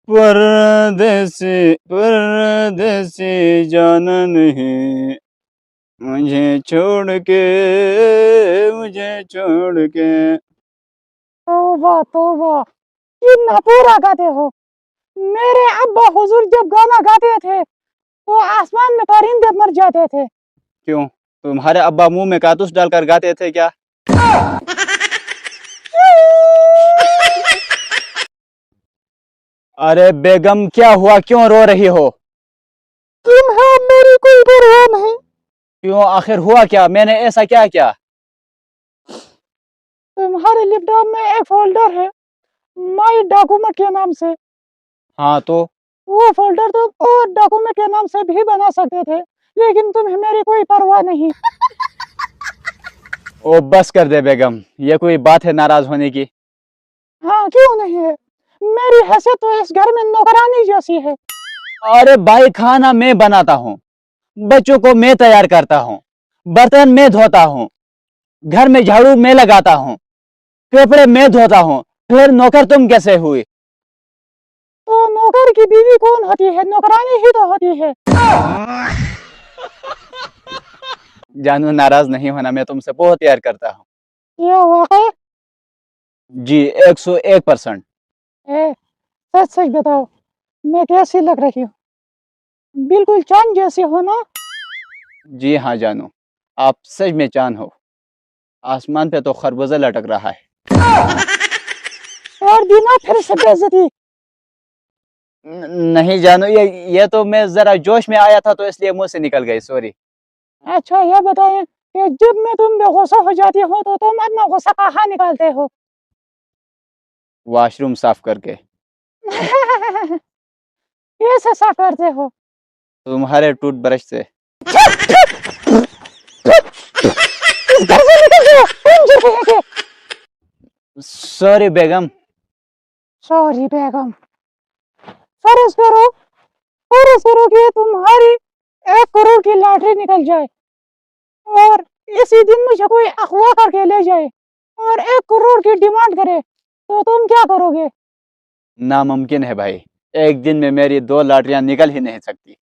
परदेसी परदेसी जाना नहीं, मुझे छोड़ के। तौबा तौबा, कितना पूरा गाते हो। मेरे अब्बा हुजूर जब गाना गाते थे तो आसमान में परिंदे मर जाते थे। क्यों, तुम्हारे अब्बा मुंह में कारतूस डालकर गाते थे क्या? अरे बेगम, क्या हुआ, क्यों रो रही हो? तुम्हें मेरी कोई परवाह नहीं। क्यों, आखिर हुआ क्या? मैंने ऐसा क्या किया? तुम्हारे लैपटॉप में एक फोल्डर है माई डॉक्यूमेंट के नाम से। हाँ तो? वो फोल्डर तुम और डॉक्यूमेंट के नाम से भी बना सकते थे, लेकिन तुम्हें मेरी कोई परवाह नहीं। ओ बस कर दे बेगम, ये कोई बात है नाराज होने की? हाँ क्यों नहीं है, मेरी हैसियत तो इस घर में नौकरानी जैसी है। अरे भाई, खाना मैं बनाता हूँ, बच्चों को मैं तैयार करता हूँ, बर्तन मैं धोता हूँ, घर में झाड़ू मैं लगाता हूँ, कपड़े मैं धोता हूँ, फिर नौकर तुम कैसे हुई? तो नौकर की बीवी कौन होती है? नौकरानी ही तो होती है। जानू, नाराज नहीं होना, मैं तुमसे बहुत प्यार करता हूँ। ये वाकई? जी 101%। सच सच बताओ, मैं कैसी लग रही हूँ? बिल्कुल चांद जैसी हो ना? जी हाँ जानू, आप सच में चांद हो। आसमान पे तो खरबूजा लटक रहा है। और दीना फिर से बेइज्जती। नहीं जानू, ये तो मैं जरा जोश में आया था तो इसलिए मुंह से निकल गई, सॉरी। अच्छा ये बताएं कि जब मैं तुम पे गुस्सा हो जाती हूँ तो तुम अपना गुस्सा कहाँ निकालते हो? वॉशरूम साफ करके। कैसे साफ करते हो? तुम्हारे टूथब्रश से। इस घर से निकल जाओ, तुम जो कहेंगे। सॉरी बेगम। सॉरी बेगम। फर्ज करो कि तुम्हारी 1 करोड़ की लॉटरी निकल जाए और इसी दिन मुझे कोई अगवा करके ले जाए और 1 करोड़ की डिमांड करे, तो तुम क्या करोगे? नामुमकिन है भाई, एक दिन में मेरी 2 लॉटरियां निकल ही नहीं सकती।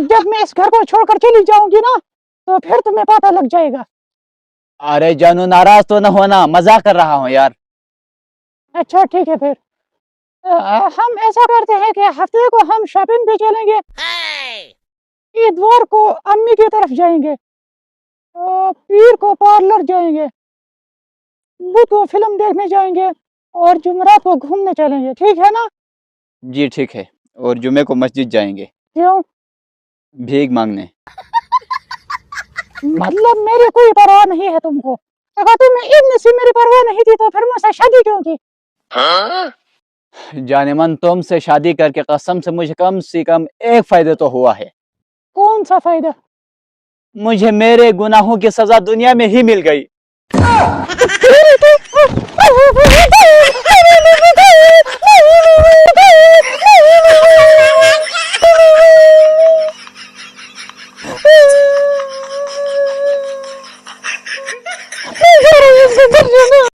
जब मैं इस घर को छोड़कर चली जाऊंगी ना तो फिर तुम्हें पता लग जाएगा। अरे जानू, नाराज तो न होना, मजाक कर रहा हूँ यार। अच्छा ठीक है फिर हम ऐसा करते हैं कि हफ्ते को हम शॉपिंग पे चलेंगे। इतवार को अम्मी की तरफ जाएंगे, पीर को पार्लर जाएंगे, बुध को फिल्म देखने जाएंगे और जुमेरात को घूमने चलेंगे, ठीक है ना? जी ठीक है, और जुमे को मस्जिद जाएंगे। क्यों? भीख मांगने। मतलब मेरी कोई परवाह नहीं है तुमको? अगर तुम्हें इतनी सी मेरी परवाह नहीं थी तो फिर मुझसे शादी क्यों की? जाने मन, तुमसे शादी करके कसम से कम एक फायदा तो हुआ है। कौन सा फायदा? मुझे मेरे गुनाहों की सजा दुनिया में ही मिल गई।